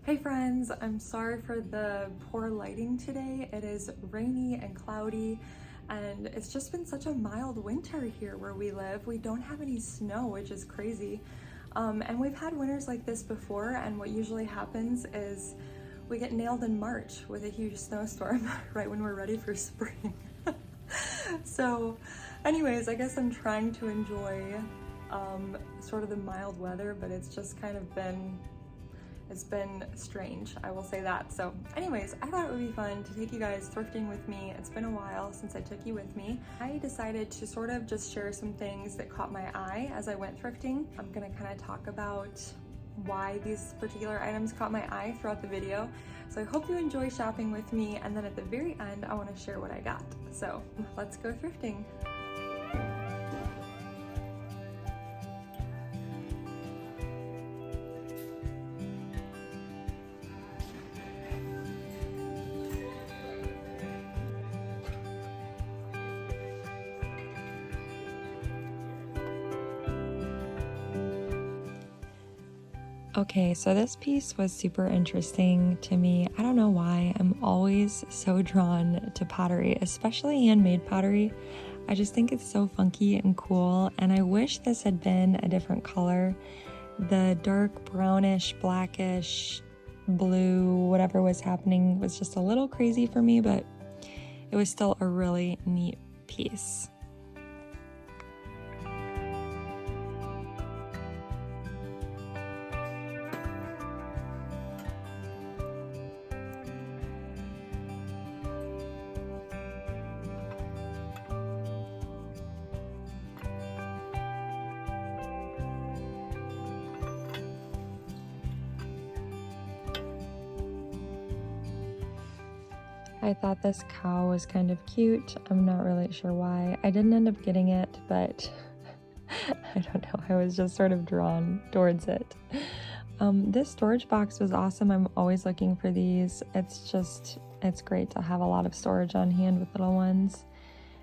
Hey friends, I'm sorry for the poor lighting today. It is rainy and cloudy and it's just been such a mild winter here where we live. We don't have any snow, which is crazy. And we've had winters like this before, and what usually happens is we get nailed in March with a huge snowstorm right when we're ready for spring. So anyways, I guess I'm trying to enjoy sort of the mild weather, but it's just kind of been strange, I will say that. So anyways, I thought it would be fun to take you guys thrifting with me. It's been a while since I took you with me. I decided to sort of just share some things that caught my eye as I went thrifting. I'm gonna kind of talk about why these particular items caught my eye throughout the video. So I hope you enjoy shopping with me, and then at the very end, I want to share what I got. So let's go thrifting. Okay, so this piece was super interesting to me. I don't know why. I'm always so drawn to pottery, especially handmade pottery. I just think it's so funky and cool, and I wish this had been a different color. The dark brownish, blackish, blue, whatever was happening was just a little crazy for me, but it was still a really neat piece. I thought this cow was kind of cute. I'm not really sure why. I didn't end up getting it, but I don't know. I was just sort of drawn towards it. This storage box was awesome. I'm always looking for these. It's great to have a lot of storage on hand with little ones.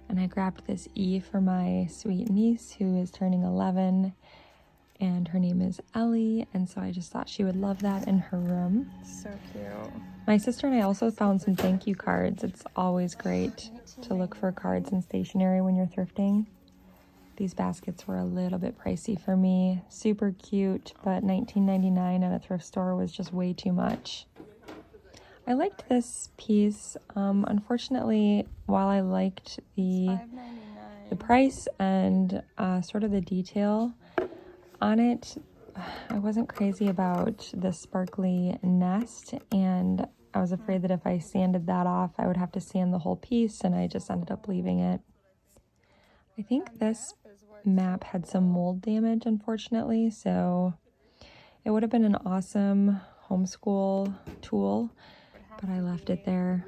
And I grabbed this E for my sweet niece who is turning 11. And her name is Ellie, and so I just thought she would love that in her room. So cute. My sister and I also found some thank you cards. It's always great to look for cards and stationery when you're thrifting. These baskets were a little bit pricey for me. Super cute, but $19.99 at a thrift store was just way too much. I liked this piece. Unfortunately, while I liked the price and sort of the detail on it, I wasn't crazy about the sparkly nest, and I was afraid that if I sanded that off, I would have to sand the whole piece, and I just ended up leaving it. I think this map had some mold damage, unfortunately, so it would have been an awesome homeschool tool, but I left it there.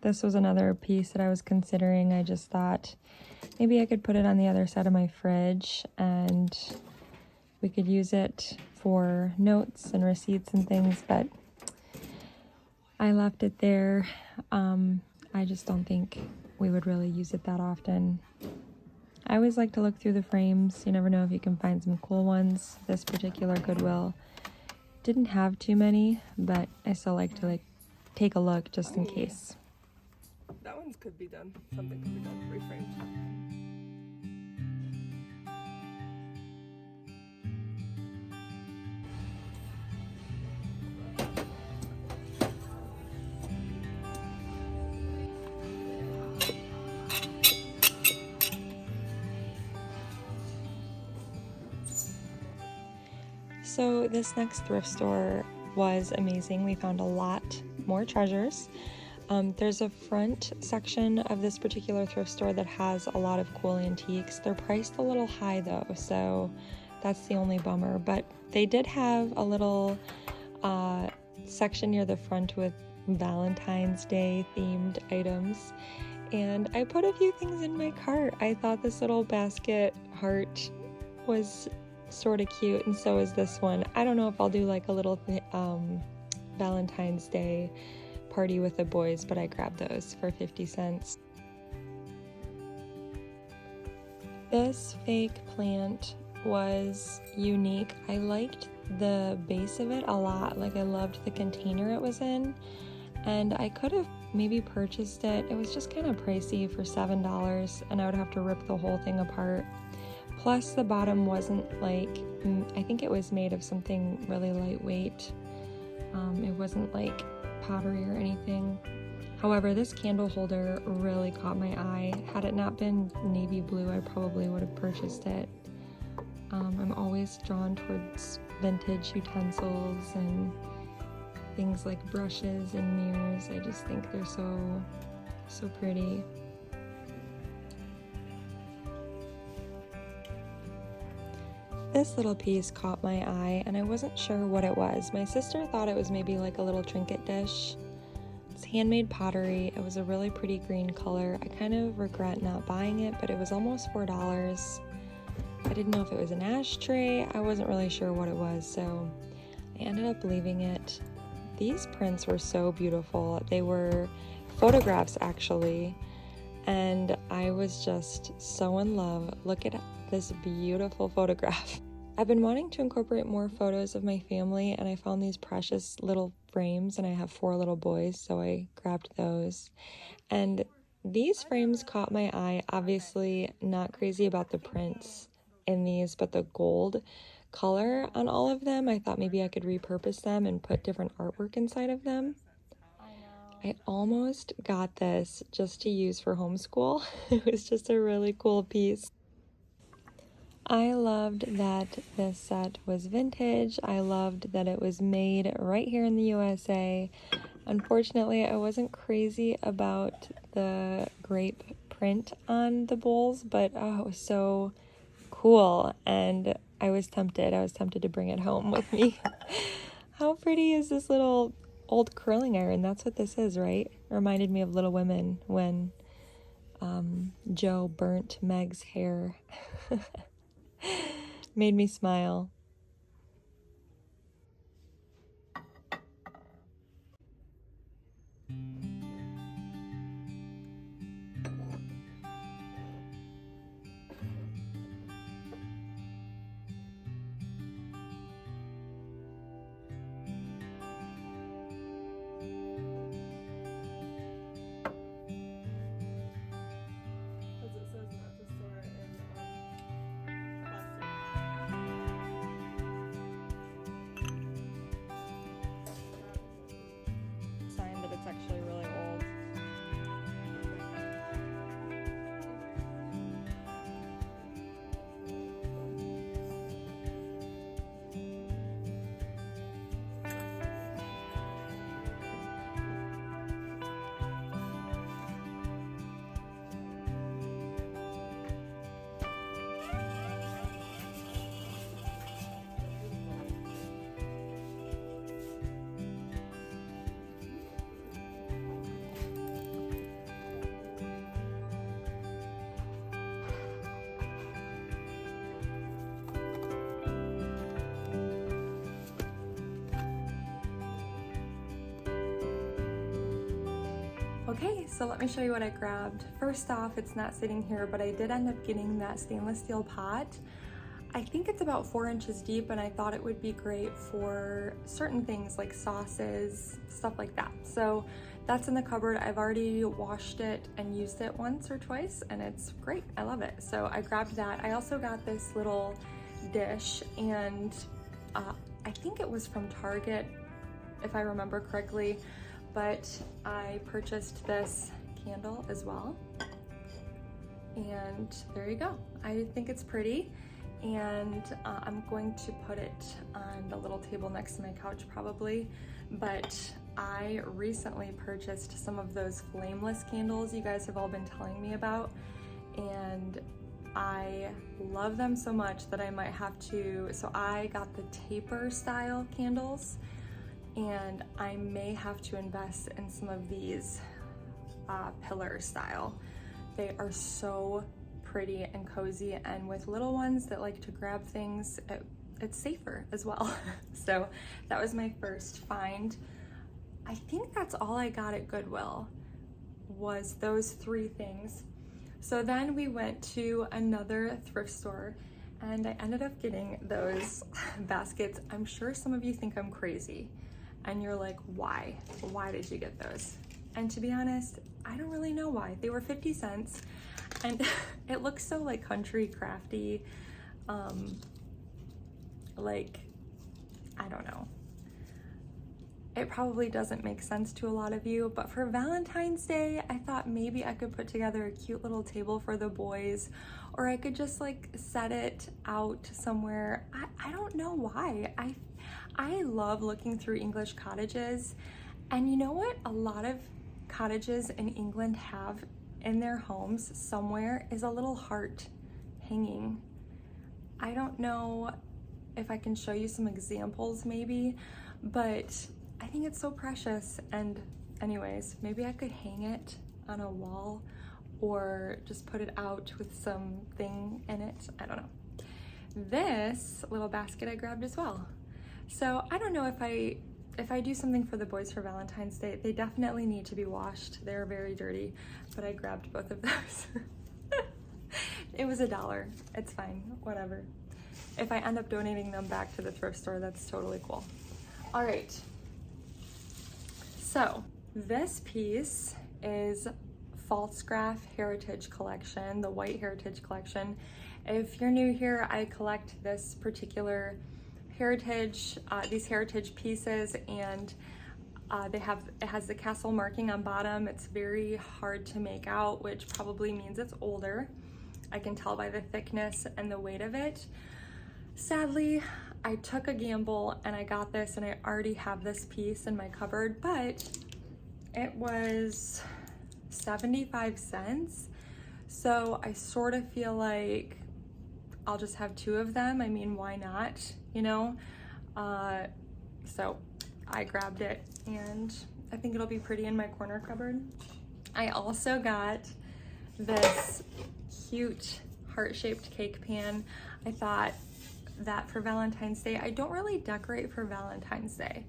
This was another piece that I was considering. I just thought maybe I could put it on the other side of my fridge, and we could use it for notes and receipts and things, but I left it there. I just don't think we would really use it that often. I always like to look through the frames. You never know if you can find some cool ones. This particular Goodwill didn't have too many, but I still like to take a look just in case. That one could be done. Something could be done, reframed. So this next thrift store was amazing. We found a lot more treasures. There's a front section of this particular thrift store that has a lot of cool antiques. They're priced a little high though, so that's the only bummer. But they did have a little section near the front with Valentine's Day themed items. And I put a few things in my cart. I thought this little basket heart was sort of cute, and so is this one. I don't know if I'll do like a little Valentine's Day party with the boys, but I grabbed those for 50 cents. This fake plant was unique. I liked the base of it a lot. Like, I loved the container it was in, and I could have maybe purchased it. It was just kind of pricey for $7, and I would have to rip the whole thing apart. Plus, the bottom wasn't like, I think it was made of something really lightweight. It wasn't like pottery or anything. However, this candle holder really caught my eye. Had it not been navy blue, I probably would have purchased it. I'm always drawn towards vintage utensils and things like brushes and mirrors. I just think they're so pretty. This little piece caught my eye, and I wasn't sure what it was. My sister thought it was maybe like a little trinket dish. It's handmade pottery. It was a really pretty green color. I kind of regret not buying it, but it was almost $4. I didn't know if it was an ashtray. I wasn't really sure what it was, so I ended up leaving it. These prints were so beautiful. They were photographs, actually, and I was just so in love. Look at this beautiful photograph. I've been wanting to incorporate more photos of my family, and I found these precious little frames, and I have 4 little boys, so I grabbed those. And these frames caught my eye. Obviously not crazy about the prints in these, but the gold color on all of them, I thought maybe I could repurpose them and put different artwork inside of them. I almost got this just to use for homeschool. It was just a really cool piece. I loved that this set was vintage. I loved that it was made right here in the USA. Unfortunately, I wasn't crazy about the grape print on the bowls, but oh, it was so cool, and I was tempted to bring it home with me. How pretty is this little old curling iron? That's what this is, right? Reminded me of Little Women when Joe burnt Meg's hair. Made me smile. Sign that it's actually really old. Okay, so let me show you what I grabbed. First off, it's not sitting here, but I did end up getting that stainless steel pot. I think it's about 4 inches deep, and I thought it would be great for certain things like sauces, stuff like that. So that's in the cupboard. I've already washed it and used it once or twice, and it's great. I love it. So I grabbed that. I also got this little dish, and I think it was from Target, if I remember correctly, but I purchased this candle as well. And there you go. I think it's pretty. And I'm going to put it on the little table next to my couch probably, but I recently purchased some of those flameless candles you guys have all been telling me about, and I love them so much that I might have to, so I got the taper style candles, and I may have to invest in some of these pillar style. They are so pretty and cozy, and with little ones that like to grab things, it's safer as well. So that was my first find. I think that's all I got at Goodwill, was those 3 things. So then we went to another thrift store, And I ended up getting those baskets. I'm sure some of you think I'm crazy and you're like, why? Why did you get those? And to be honest, I don't really know why. They were 50 cents and it looks so like country crafty. Like, I don't know. It probably doesn't make sense to a lot of you, but for Valentine's Day, I thought maybe I could put together a cute little table for the boys, or I could just like set it out somewhere. I don't know why. I love looking through English cottages, and you know what a lot of cottages in England have in their homes somewhere is a little heart hanging. I don't know if I can show you some examples maybe, but I think it's so precious. And anyways, maybe I could hang it on a wall or just put it out with something in it. I don't know. This little basket I grabbed as well. So I don't know if I do something for the boys for Valentine's Day. They definitely need to be washed. They're very dirty, but I grabbed both of those. It was $1. It's fine, whatever. If I end up donating them back to the thrift store, that's totally cool. All right. So this piece is Pfalzgraf Heritage Collection, the White Heritage Collection. If you're new here, I collect this particular heritage, these heritage pieces, and it has the castle marking on bottom. It's very hard to make out, which probably means it's older. I can tell by the thickness and the weight of it. Sadly, I took a gamble and I got this, and I already have this piece in my cupboard, but it was 75 cents. So I sort of feel like I'll just have 2 of them. I mean, why not, you know? So I grabbed it, and I think it'll be pretty in my corner cupboard. I also got this cute heart-shaped cake pan. I thought that for Valentine's Day, I don't really decorate for Valentine's Day.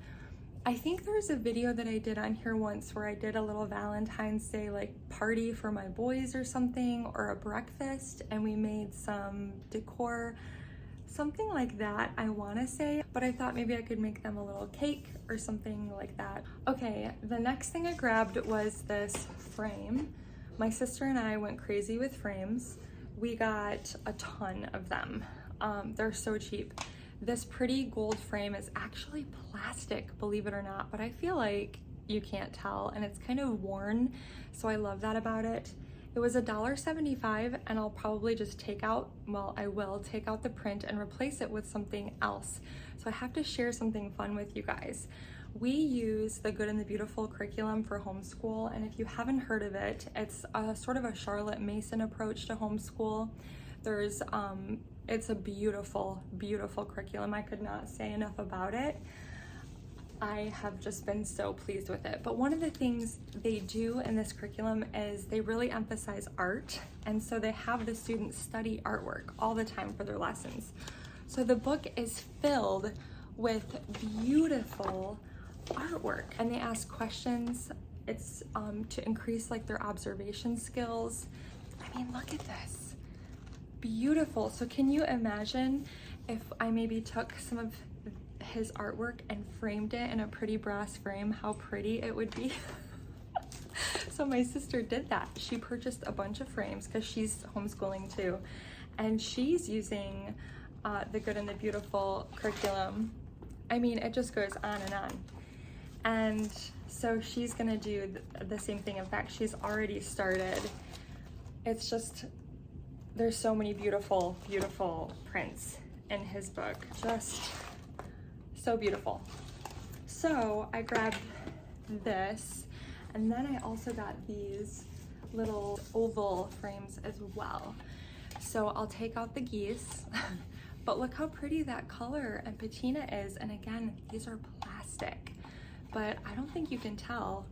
I think there was a video that I did on here once where I did a little Valentine's Day like party for my boys or something, or a breakfast, and we made some decor, something like that, I want to say, but I thought maybe I could make them a little cake or something like that. Okay, the next thing I grabbed was this frame. My sister and I went crazy with frames. We got a ton of them. They're so cheap. This pretty gold frame is actually plastic, believe it or not, but I feel like you can't tell, and it's kind of worn, so I love that about it. It was $1.75, and I'll probably just take out, well, I will take out the print and replace it with something else. So I have to share something fun with you guys. We use the Good and the Beautiful curriculum for homeschool, and if you haven't heard of it, it's a sort of a Charlotte Mason approach to homeschool. There's, it's a beautiful, beautiful curriculum. I could not say enough about it. I have just been so pleased with it. But one of the things they do in this curriculum is they really emphasize art. And so they have the students study artwork all the time for their lessons. So the book is filled with beautiful artwork, and they ask questions. It's to increase like their observation skills. I mean, look at this. Beautiful. So can you imagine if I maybe took some of his artwork and framed it in a pretty brass frame, how pretty it would be? So my sister did that. She purchased a bunch of frames because she's homeschooling too, and she's using the Good and the Beautiful curriculum. I mean, it just goes on and on. And so she's gonna do the same thing. In fact, she's already started. It's just, there's so many beautiful, beautiful prints in his book. Just so beautiful. So I grabbed this, and then I also got these little oval frames as well. So I'll take out the geese, but look how pretty that color and patina is. And again, these are plastic, but I don't think you can tell.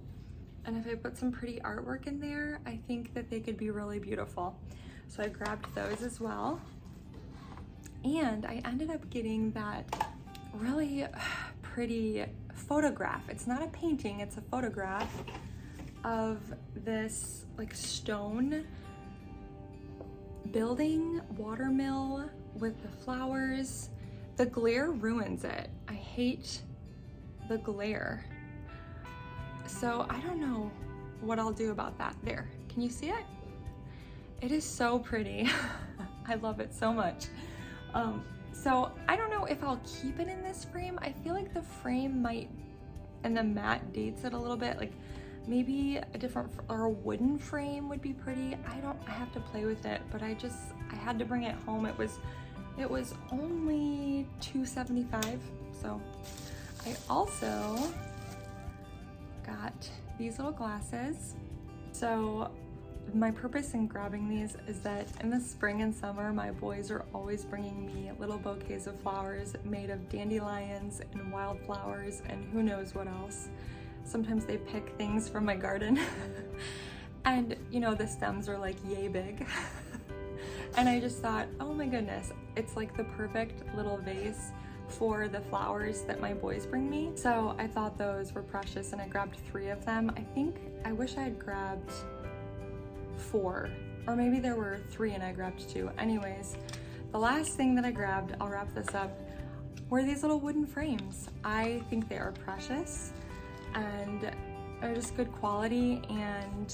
And if I put some pretty artwork in there, I think that they could be really beautiful. So I grabbed those as well. And I ended up getting that really pretty photograph. It's not a painting, it's a photograph of this like stone building, watermill, with the flowers. The glare ruins it. I hate the glare. So I don't know what I'll do about that. There, can you see it? It is so pretty. I love it so much. So I don't know if I'll keep it in this frame. I feel like the frame might, and the matte dates it a little bit. Like maybe a different, or a wooden frame would be pretty. I have to play with it, but I had to bring it home. It was only $2.75. So I also got these little glasses. So my purpose in grabbing these is that in the spring and summer, my boys are always bringing me little bouquets of flowers made of dandelions and wildflowers and who knows what else. Sometimes they pick things from my garden and you know, the stems are like yay big. And I just thought, oh my goodness, it's like the perfect little vase for the flowers that my boys bring me. So I thought those were precious and I grabbed 3 of them. I wish I had grabbed 4, or maybe there were 3 and I grabbed 2. Anyways, the last thing that I grabbed, I'll wrap this up, were these little wooden frames. I think they are precious and they're just good quality, and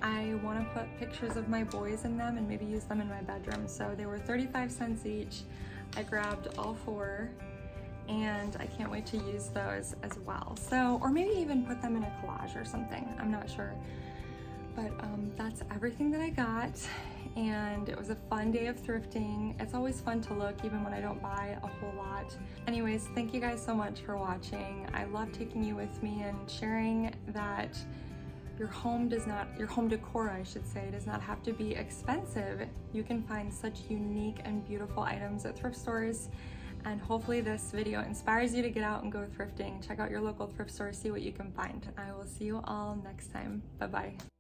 I want to put pictures of my boys in them and maybe use them in my bedroom. So they were 35 cents each. I grabbed all 4 and I can't wait to use those as well. So, or maybe even put them in a collage or something, I'm not sure. But that's everything that I got, and it was a fun day of thrifting. It's always fun to look even when I don't buy a whole lot. Anyways, thank you guys so much for watching. I love taking you with me and sharing that your home decor, I should say, does not have to be expensive. You can find such unique and beautiful items at thrift stores. And hopefully this video inspires you to get out and go thrifting. Check out your local thrift store, see what you can find. I will see you all next time. Bye-bye.